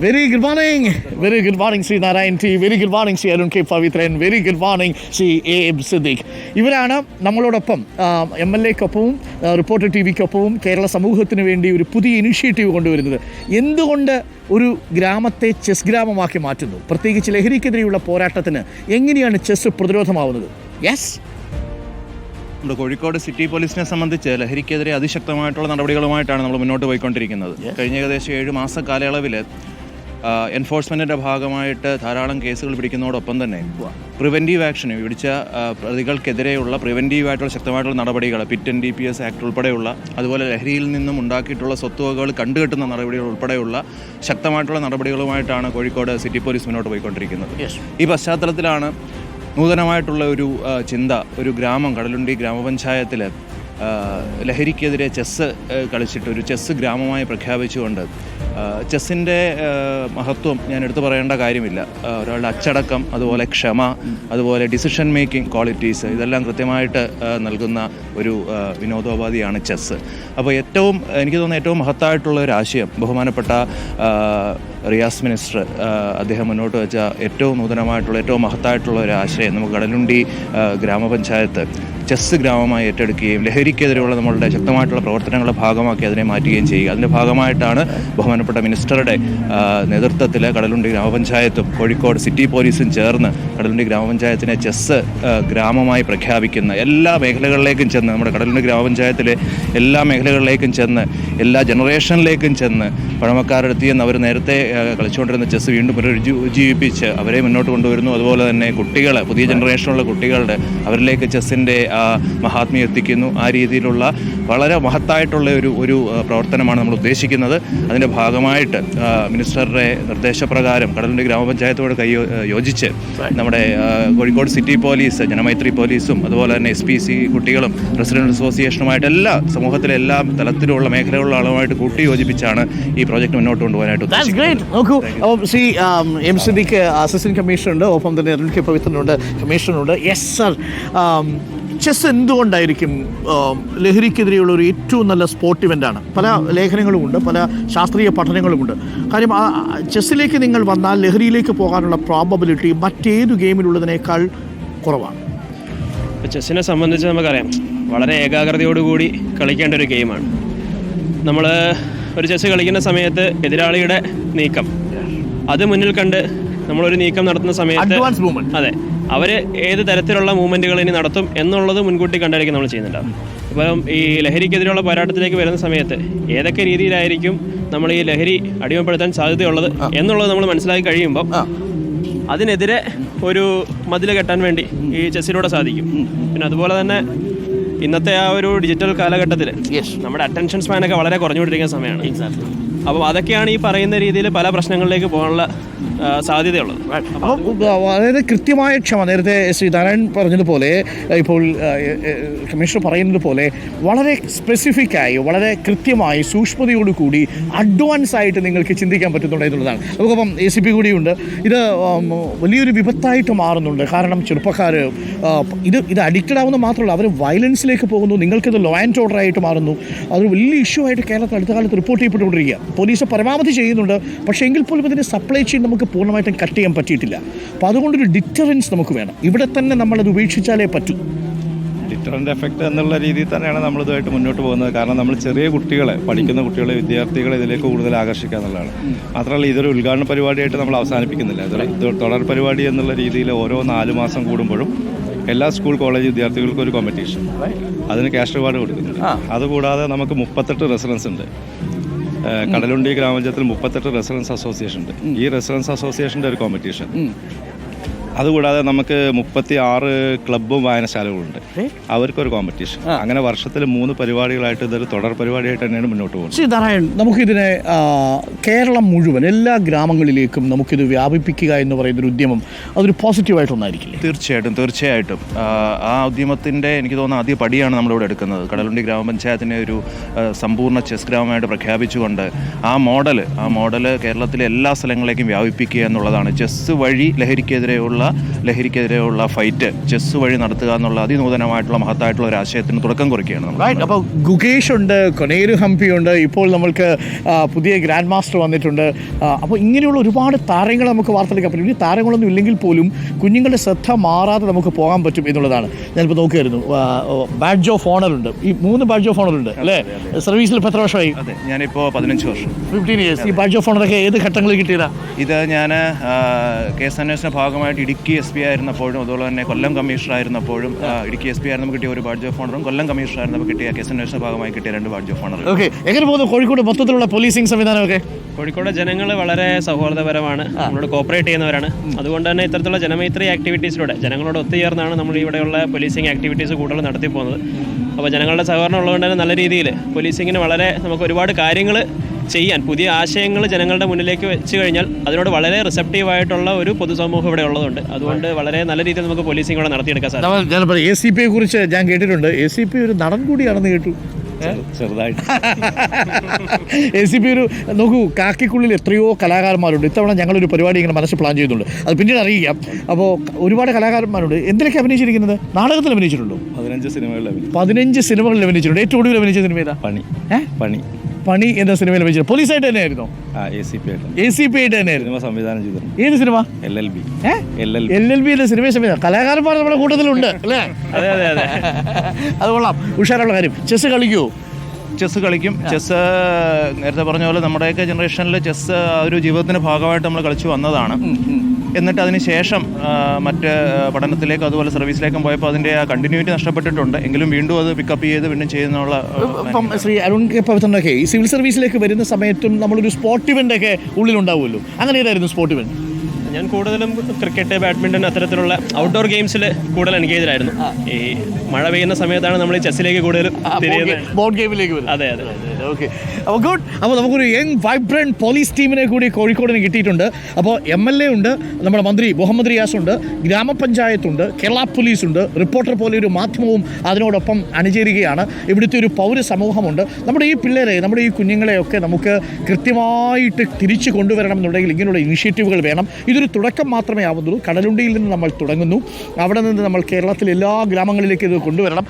Very good morning, Sri Narayan T. Very good morning, Sri Arun K. Pavitran. Very good morning, Sri A.M. Siddiq. ഇവരാണ് നമ്മളോടൊപ്പം MLA-ക്കൊപ്പവും reporter TV-ക്കൊപ്പവും Kerala സമൂഹത്തിന് വേണ്ടി ഒരു പുതിയ initiative കൊണ്ടുവരുന്നത്. എന്തുകൊണ്ട് ഒരു ഗ്രാമത്തെ ചെസ് ഗ്രാമമാക്കി മാറ്റുന്നു? പ്രത്യേകിച്ച് ലഹരിക്കെതിരെയുള്ള പോരാട്ടത്തിന് എങ്ങനെയാണ് ചെസ് പ്രതിരോധമാവുന്നത്? യെസ്, നമ്മുടെ കോഴിക്കോട് സിറ്റി പോലീസിനെ സംബന്ധിച്ച് ലഹരിക്കെതിരെ അതിശക്തമായിട്ടുള്ള നടപടികളുമായിട്ടാണ് നമ്മൾ മുന്നോട്ട് പോയിക്കൊണ്ടിരിക്കുന്നത്. കഴിഞ്ഞ ഏകദേശം 7 മാസ കാലയളവിൽ എൻഫോഴ്സ്മെൻറ്റിൻ്റെ ഭാഗമായിട്ട് ധാരാളം കേസുകൾ പിടിക്കുന്നതോടൊപ്പം തന്നെ പ്രിവെൻറ്റീവ് ആക്ഷന് പിടിച്ച പ്രതികൾക്കെതിരെയുള്ള പ്രിവെൻറ്റീവായിട്ടുള്ള ശക്തമായിട്ടുള്ള നടപടികൾ, പിറ്റ് ആൻഡ് DPS ആക്ട് ഉൾപ്പെടെയുള്ള, അതുപോലെ ലഹരിയിൽ നിന്നും ഉണ്ടാക്കിയിട്ടുള്ള സ്വത്തുവകകൾ കണ്ടുകെട്ടുന്ന നടപടികൾ ഉൾപ്പെടെയുള്ള ശക്തമായിട്ടുള്ള നടപടികളുമായിട്ടാണ് കോഴിക്കോട് സിറ്റി പോലീസ് മുന്നോട്ട് പോയിക്കൊണ്ടിരിക്കുന്നത്. ഈ പശ്ചാത്തലത്തിലാണ് നൂതനമായിട്ടുള്ള ഒരു ചിന്ത, ഒരു ഗ്രാമം, കടലുണ്ടി ഗ്രാമപഞ്ചായത്തിൽ ലഹരിക്കെതിരെ ചെസ്സ് കളിച്ചിട്ട് ഒരു ചെസ്സ് ഗ്രാമമായി പ്രഖ്യാപിച്ചുകൊണ്ട് ചെസ്സിൻ്റെ മഹത്വം ഞാൻ എടുത്തു പറയേണ്ട കാര്യമില്ല. ഒരാളുടെ അച്ചടക്കം, അതുപോലെ ക്ഷമ, അതുപോലെ ഡിസിഷൻ മേക്കിംഗ് ക്വാളിറ്റീസ്, ഇതെല്ലാം കൃത്യമായിട്ട് നൽകുന്ന ഒരു വിനോദോപാധിയാണ് ചെസ്സ്. അപ്പോൾ എനിക്ക് തോന്നുന്ന ഏറ്റവും മഹത്തായിട്ടുള്ള ഒരു ആശയം ബഹുമാനപ്പെട്ട റിയാസ് മിനിസ്റ്റർ അദ്ദേഹം മുന്നോട്ട് വെച്ച ഏറ്റവും നൂതനമായിട്ടുള്ള, ഏറ്റവും മഹത്തായിട്ടുള്ള ഒരു ആശയം, നമുക്ക് കടലുണ്ടി ഗ്രാമപഞ്ചായത്ത് ചെസ്സ് ഗ്രാമമായി ഏറ്റെടുക്കുകയും ലഹരിക്കെതിരെയുള്ള നമ്മളുടെ ശക്തമായിട്ടുള്ള പ്രവർത്തനങ്ങളുടെ ഭാഗമാക്കി അതിനെ മാറ്റുകയും ചെയ്യുക. അതിൻ്റെ ഭാഗമായിട്ടാണ് ബഹുമാനപ്പെട്ട മിനിസ്റ്ററുടെ നേതൃത്വത്തിൽ കടലുണ്ടി ഗ്രാമപഞ്ചായത്തും കോഴിക്കോട് സിറ്റി പോലീസും ചേർന്ന് കടലുണ്ടി ഗ്രാമപഞ്ചായത്തിനെ ചെസ്സ് ഗ്രാമമായി പ്രഖ്യാപിക്കുന്ന എല്ലാ മേഖലകളിലേക്കും ചെന്ന്, നമ്മുടെ കടലുണ്ടി ഗ്രാമപഞ്ചായത്തിലെ എല്ലാ മേഖലകളിലേക്കും ചെന്ന്, എല്ലാ ജനറേഷനിലേക്കും ചെന്ന് പഴമക്കാരെത്തിയെന്ന് അവർ നേരത്തെ കളിച്ചുകൊണ്ടിരുന്ന ചെസ്സ് വീണ്ടും പുനരുജ്ജീവിപ്പിച്ച് അവരെ മുന്നോട്ട് കൊണ്ടുവരുന്നു. അതുപോലെ തന്നെ കുട്ടികൾ, പുതിയ ജനറേഷനുള്ള കുട്ടികളുടെ അവരിലേക്ക് ചെസ്സിൻ്റെ മഹാത്മ്യം എത്തിക്കുന്നു. ആ രീതിയിലുള്ള വളരെ മഹത്തായിട്ടുള്ള ഒരു പ്രവർത്തനമാണ് നമ്മൾ ഉദ്ദേശിക്കുന്നത്. അതിൻ്റെ ഭാഗമായിട്ട് മിനിസ്റ്ററുടെ നിർദ്ദേശപ്രകാരം കടലുണ്ടി ഗ്രാമപഞ്ചായത്തോട് യോജിച്ച് നമ്മുടെ കോഴിക്കോട് സിറ്റി പോലീസ്, ജനമൈത്രി പോലീസും, അതുപോലെ തന്നെ SPC കുട്ടികളും റെസിഡൻറ്റ് അസോസിയേഷനുമായിട്ട് സമൂഹത്തിലെ എല്ലാ തലത്തിലുള്ള മേഖലകളുള്ള ആളുമായിട്ട് കൂട്ടി യോജിപ്പിച്ചാണ് ഈ പ്രോജക്റ്റ് മുന്നോട്ട് കൊണ്ടുപോകാനായിട്ട് ഉദ്ദേശിക്കുന്നത്. നോക്കൂ, ശ്രീ M. സിദ്ദിഖ് അസിസ്റ്റന്റ് കമ്മീഷണറുണ്ട്, ഒപ്പം തന്നെ അരുൺ കെ. പവിത്രനുണ്ട്, കമ്മീഷണറുണ്ട്. യെസ് സർ, ചെസ് എന്തുകൊണ്ടായിരിക്കും ലഹരിക്കെതിരെയുള്ള ഒരു ഏറ്റവും നല്ല സ്പോർട്ട് ഇവൻ്റാണ്? പല ലേഖനങ്ങളുമുണ്ട്, പല ശാസ്ത്രീയ പഠനങ്ങളുമുണ്ട്. കാര്യം ചെസ്സിലേക്ക് നിങ്ങൾ വന്നാൽ ലഹരിയിലേക്ക് പോകാനുള്ള പ്രോബബിലിറ്റി മറ്റേതു ഗെയിമിലുള്ളതിനേക്കാൾ കുറവാണ്. ചെസ്സിനെ സംബന്ധിച്ച് നമുക്കറിയാം, വളരെ ഏകാഗ്രതയോടുകൂടി കളിക്കേണ്ട ഒരു ഗെയിമാണ്. നമ്മൾ ഒരു ചെസ്സ് കളിക്കുന്ന സമയത്ത് എതിരാളിയുടെ നീക്കം അത് മുന്നിൽ കണ്ട് നമ്മളൊരു നീക്കം നടത്തുന്ന സമയത്ത് അതെ അവർ ഏത് തരത്തിലുള്ള മൂവ്മെൻറ്റുകൾ ഇനി നടത്തും എന്നുള്ളത് മുൻകൂട്ടി കണ്ടായിരിക്കും നമ്മൾ ചെയ്യുന്നുണ്ടാവും. ഇപ്പം ഈ ലഹരിക്കെതിരെയുള്ള പോരാട്ടത്തിലേക്ക് വരുന്ന സമയത്ത് ഏതൊക്കെ രീതിയിലായിരിക്കും നമ്മൾ ഈ ലഹരി അടിമപ്പെടുത്താൻ സാധ്യതയുള്ളത് എന്നുള്ളത് നമ്മൾ മനസ്സിലാക്കി കഴിയുമ്പോൾ അതിനെതിരെ ഒരു മതിൽ കെട്ടാൻ വേണ്ടി ഈ ചെസ്സിലൂടെ സാധിക്കും. പിന്നെ അതുപോലെ തന്നെ ഇന്നത്തെ ആ ഒരു ഡിജിറ്റൽ കാലഘട്ടത്തിൽ നമ്മുടെ അറ്റൻഷൻ സ്പാനൊക്കെ വളരെ കുറഞ്ഞുകൊണ്ടിരിക്കുന്ന സമയമാണ്. അപ്പോൾ അതൊക്കെയാണ് ഈ പറയുന്ന രീതിയിൽ പല പ്രശ്നങ്ങളിലേക്ക് പോകാനുള്ള സാധ്യതയുള്ളത്. അതായത് കൃത്യമായ ക്ഷമ, നേരത്തെ ശ്രീ നാരായൺ പറഞ്ഞതുപോലെ, ഇപ്പോൾ കമ്മീഷണർ പറയുന്നത് പോലെ വളരെ സ്പെസിഫിക്കായി, വളരെ കൃത്യമായി, സൂക്ഷ്മതയോടുകൂടി, അഡ്വാൻസ് ആയിട്ട് നിങ്ങൾക്ക് ചിന്തിക്കാൻ പറ്റുന്നുണ്ട് എന്നുള്ളതാണ്. നമുക്കപ്പം ACP കൂടിയുണ്ട്. ഇത് വലിയൊരു വിപത്തായിട്ട് മാറുന്നുണ്ട്. കാരണം ചെറുപ്പക്കാർ ഇത് അഡിക്റ്റഡ് ആവുന്നത് മാത്രമല്ല, അവർ വയലൻസിലേക്ക് പോകുന്നു. നിങ്ങൾക്കിത് ലോ ആൻഡ് ഓർഡർ ആയിട്ട് മാറുന്നു. അതൊരു വലിയ ഇഷ്യൂ ആയിട്ട് കേരളത്തിൽ അടുത്ത കാലത്ത് റിപ്പോർട്ട് ചെയ്യപ്പെട്ടുകൊണ്ടിരിക്കുക. പോലീസ് പരമാവധി ചെയ്യുന്നുണ്ട്, പക്ഷേ എങ്കിൽ പോലും ഇതിൻ്റെ സപ്ലൈ ചെയിൻ നമുക്ക് പൂർണ്ണമായിട്ടും കട്ട് ചെയ്യാൻ പറ്റിയിട്ടില്ല. അപ്പോൾ അതുകൊണ്ടൊരു ഡിറ്ററൻസ് നമുക്ക് വേണം. ഇവിടെ തന്നെ നമ്മളത് ഉപേക്ഷിച്ചാലേ പറ്റൂ. ഡിറ്ററൻ്റ് എഫക്റ്റ് എന്നുള്ള രീതിയിൽ തന്നെയാണ് നമ്മളിതുമായിട്ട് മുന്നോട്ട് പോകുന്നത്. കാരണം നമ്മൾ ചെറിയ കുട്ടികളെ, പഠിക്കുന്ന കുട്ടികളെ, വിദ്യാർത്ഥികളെ ഇതിലേക്ക് കൂടുതൽ ആകർഷിക്കുക എന്നുള്ളതാണ്. മാത്രമല്ല, ഇതൊരു ഉദ്ഘാടന പരിപാടിയായിട്ട് നമ്മൾ അവസാനിപ്പിക്കുന്നില്ല. ഇതൊരു തുടർ പരിപാടി എന്നുള്ള രീതിയിൽ ഓരോ 4 മാസം കൂടുമ്പോഴും എല്ലാ സ്കൂൾ കോളേജ് വിദ്യാർത്ഥികൾക്കും ഒരു കോമ്പറ്റീഷൻ, അതിന് ക്യാഷ് റിവാർഡ് കൊടുക്കുന്നുണ്ട്. അതുകൂടാതെ നമുക്ക് 38 റെസിഡൻസ് ഉണ്ട്. കടലുണ്ടി ഗ്രാമപഞ്ചായത്തിൽ 38 റെസിഡൻസ് അസോസിയേഷൻ ഉണ്ട്. ഈ റെസിഡൻസ് അസോസിയേഷൻ്റെ ഒരു കോമ്പറ്റീഷൻ, അതുകൂടാതെ നമുക്ക് 36 ക്ലബ്ബും വായനശാലകളുണ്ട്, അവർക്കൊരു കോമ്പറ്റീഷൻ. അങ്ങനെ വർഷത്തിൽ 3 പരിപാടികളായിട്ട് ഇതൊരു തുടർ പരിപാടിയായിട്ട് തന്നെയാണ് മുന്നോട്ട് പോകുന്നത്. ശ്രീ നാരായൺ, നമുക്കിതിനെ കേരളം മുഴുവൻ എല്ലാ ഗ്രാമങ്ങളിലേക്കും നമുക്കിത് വ്യാപിപ്പിക്കുക എന്ന് പറയുന്നൊരു ഉദ്യമം അതൊരു പോസിറ്റീവായിട്ടൊന്നായിരിക്കില്ലേ? തീർച്ചയായിട്ടും ആ ഉദ്യമത്തിൻ്റെ എനിക്ക് തോന്നുന്ന ആദ്യ പടിയാണ് നമ്മളിവിടെ എടുക്കുന്നത്. കടലുണ്ടി ഗ്രാമപഞ്ചായത്തിനെ ഒരു സമ്പൂർണ്ണ ചെസ് ഗ്രാമമായിട്ട് പ്രഖ്യാപിച്ചുകൊണ്ട് ആ മോഡൽ കേരളത്തിലെ എല്ലാ സ്ഥലങ്ങളിലേക്കും വ്യാപിപ്പിക്കുക എന്നുള്ളതാണ്. ചെസ് വഴി ലഹരിക്കെതിരെയുള്ള രീതിയിലുള്ള ലഹരിക്കെതിരെയുള്ള ഫൈറ്റ് ചെസ് വഴി നടത്തുക എന്നുള്ള അതിനൂതനമായിട്ടുള്ള മഹത്തായിട്ടുള്ള ഒരു ആശയത്തിന് തുടക്കം കുറിക്കുകയാണ് നമ്മൾ. റൈറ്റ്. അപ്പോൾ ഗുകേഷ് ഉണ്ട്, കൊനേരു ഹംപി ഉണ്ട്, ഇപ്പോൾ നമ്മൾക്ക് പുതിയ ഗ്രാൻഡ് മാസ്റ്റർ വന്നിട്ടുണ്ട്. അപ്പോൾ ഇങ്ങനെയുള്ള ഒരുപാട് താരങ്ങൾ നമുക്ക് വാർത്തെടുക്കാൻ പറ്റും. ഇനി താരങ്ങളൊന്നും ഇല്ലെങ്കിൽ പോലും കുഞ്ഞുങ്ങളുടെ ശ്രദ്ധ മാറാതെ നമുക്ക് പോകാൻ പറ്റും എന്നുള്ളതാണ്. ഞാനിപ്പോൾ നോക്കുകയായിരുന്നു, ബാഡ്ജ് ഓഫ് ഓണർ ഉണ്ട്. ഈ 3 ബാഡ്ജ് ഓഫ് ഓണർ ഉണ്ട് അല്ലേ? സർവീസിൽ ഇപ്പോൾ എത്ര വർഷമായി? അതെ, ഞാനിപ്പോൾ 15 വർഷം. 15 years. ഈ ബാഡ്ജ് ഓഫ് ഓണറൊക്കെ ഏത് ഘട്ടങ്ങളിൽ കിട്ടിയതാ? ഇത് ഞാൻ കേസ് അന്വേഷണ ഭാഗമായിട്ട് ഇടുക്കി SP ആയിരുന്നപ്പോഴും അതുപോലെ തന്നെ കൊല്ലം കമ്മീഷണർ ആയിരുന്നപ്പോഴും ഇടുക്കി SP ആയിരുന്നപ്പോൾ കിട്ടിയ ഒരു ബാഡ്ജ് ഓഫ് ഓണറും കൊല്ലം കമ്മീഷണർ ആയിരുന്നപ്പോൾ കിട്ടിയ കേസ് അന്വേഷണ ഭാഗമായി കിട്ടിയ 2 ബാഡ്ജ് ഓഫ് ഓണർ. ഓക്കെ, എങ്ങനെ പോകുന്നു കോഴിക്കോട് മൊത്തത്തിലുള്ള പോലീസിംഗ് സംവിധാനമൊക്കെ? കോഴിക്കോട് ജനങ്ങൾ വളരെ സൗഹാർദ്ദപരമാണ്, നമ്മളോട് കോപ്പറേറ്റ് ചെയ്യുന്നവരാണ്. അതുകൊണ്ട് തന്നെ ഇത്തരത്തിലുള്ള ജനമൈത്രി ആക്ടിവിറ്റീസിലൂടെ ജനങ്ങളോട് ഒത്തുചേർന്നാണ് നമ്മൾ ഇവിടെയുള്ള പോലീസിംഗ് ആക്ടിവിറ്റീസ് കൂടുതൽ നടത്തി പോകുന്നത്. അപ്പോൾ ജനങ്ങളുടെ സഹകരണം ഉള്ളതുകൊണ്ട് തന്നെ നല്ല രീതിയിൽ പോലീസിങ്ങിന് വളരെ നമുക്ക് ഒരുപാട് കാര്യങ്ങൾ ചെയ്യാൻ, പുതിയ ആശയങ്ങൾ ജനങ്ങളുടെ മുന്നിലേക്ക് വെച്ച് കഴിഞ്ഞാൽ അതിനോട് വളരെ റിസപ്റ്റീവായിട്ടുള്ള ഒരു പൊതുസമൂഹം ഇവിടെ ഉള്ളതുകൊണ്ട് അതുകൊണ്ട് വളരെ നല്ല രീതിയിൽ നമുക്ക് പോലീസിംഗ് ഇവിടെ നടത്തിയെടുക്കാൻ സാധിക്കും. ഞാൻ പറയാം, ACPയെ കുറിച്ച് ഞാൻ കേട്ടിട്ടുണ്ട്. ACP ഒരു നടൻ കൂടിയാണെന്ന് കേട്ടു. ചെറുതായിട്ട് ACP ഒരു നോക്കൂ, കാക്കിക്കുള്ളിൽ എത്രയോ കലാകാരന്മാരുണ്ട്. ഇത്തവണ ഞങ്ങളൊരു പരിപാടി ഇങ്ങനെ മനസ്സിൽ പ്ലാൻ ചെയ്യുന്നുണ്ട്, അത് പിന്നീട് അറിയിക്കാം. അപ്പോൾ ഒരുപാട് കലാകാരന്മാരുണ്ട്. എന്തിനൊക്കെ അഭിനയിച്ചിരിക്കുന്നത്? നാടകത്തിൽ അഭിനയിച്ചിട്ടുണ്ടോ? 15 സിനിമകളിൽ 15 സിനിമകളിൽ അഭിനയിച്ചിട്ടുണ്ട്. ഏറ്റവും ഒടുവിൽ അഭിനയിച്ച സിനിമ ഏതാ? പണി എന്ന സിനിമയിൽ അഭിനയിച്ചത്. പോലീസായിട്ട് തന്നെയായിരുന്നോ? ACP ആയിട്ട് തന്നെയായിരുന്നു. സിനിമ സംവിധാനം ചെയ്തിട്ടുണ്ട്. ഏത് സിനിമ? LLB എന്ന സിനിമ സംവിധാനം. കലാകാരന്മാർ നമ്മുടെ കൂട്ടത്തിലുണ്ട് അല്ലേ? അതെ അതെ അതെ അത് കൊള്ളാം. ഉഷാറുള്ള കാര്യം. ചെസ് കളിക്കുമോ? ചെസ് കളിക്കും. ചെസ് നേരത്തെ പറഞ്ഞ പോലെ നമ്മുടെയൊക്കെ ജനറേഷനിൽ ചെസ് ഒരു ജീവിതത്തിൻ്റെ ഭാഗമായിട്ട് നമ്മൾ കളിച്ചു വന്നതാണ്. എന്നിട്ട് അതിന് ശേഷം മറ്റ് പഠനത്തിലേക്കും അതുപോലെ സർവീസിലേക്കും പോയപ്പോൾ അതിൻ്റെ ആ കണ്ടിന്യൂറ്റി നഷ്ടപ്പെട്ടിട്ടുണ്ട്. എങ്കിലും വീണ്ടും അത് പിക്കപ്പ് ചെയ്ത് വീണ്ടും ചെയ്യുന്നുള്ള. ഇപ്പം ശ്രീ അരുൺ കെ പവിത്രനൊക്കെ ഈ സിവിൽ സർവീസിലേക്ക് വരുന്ന സമയത്തും നമ്മളൊരു സ്പോർട്ട് ഇവൻ്റ് ഒക്കെ ഉള്ളിലുണ്ടാവുമല്ലോ. അങ്ങനെ ഏതായിരുന്നു സ്പോർട്ട് ഇവൻ്റ്? ഞാൻ കൂടുതലും ക്രിക്കറ്റ്, ബാഡ്മിൻ്റൺ അത്തരത്തിലുള്ള ഔട്ട്ഡോർ ഗെയിംസിൽ കൂടുതൽ എൻഗേജായിരുന്നു. ഈ മഴ പെയ്യുന്ന സമയത്താണ് നമ്മൾ ഈ ചെസ്സിലേക്ക് കൂടുതലും ബോർഡ് ഗെയിമിലേക്ക് വരും. അതെ അതെ ഓക്കെ, അപ്പോൾ ഗുഡ്. അപ്പോൾ നമുക്കൊരു യങ് വൈബ്രൻറ്റ് പോലീസ് ടീമിനെ കൂടി കോഴിക്കോടിന് കിട്ടിയിട്ടുണ്ട്. അപ്പോൾ MLA ഉണ്ട്, നമ്മുടെ മന്ത്രി മുഹമ്മദ് റിയാസ് ഉണ്ട്, ഗ്രാമപഞ്ചായത്തുണ്ട്, കേരള പോലീസുണ്ട്, റിപ്പോർട്ടർ പോലെ ഒരു മാധ്യമവും അതിനോടൊപ്പം അണിചേരുകയാണ്. ഇവിടുത്തെ ഒരു പൗരസമൂഹമുണ്ട്. നമ്മുടെ ഈ പിള്ളേരെ, നമ്മുടെ ഈ കുഞ്ഞുങ്ങളെയൊക്കെ നമുക്ക് കൃത്യമായിട്ട് തിരിച്ചു കൊണ്ടുവരണം എന്നുണ്ടെങ്കിൽ ഇങ്ങനെയുള്ള ഇനിഷ്യേറ്റീവുകൾ വേണം. ഇതൊരു തുടക്കം മാത്രമേ ആവുന്നുള്ളൂ. കടലുണ്ടിയിൽ നിന്ന് നമ്മൾ തുടങ്ങുന്നു, അവിടെ നിന്ന് നമ്മൾ കേരളത്തിലെ എല്ലാ ഗ്രാമങ്ങളിലേക്ക് ഇത് കൊണ്ടുവരണം.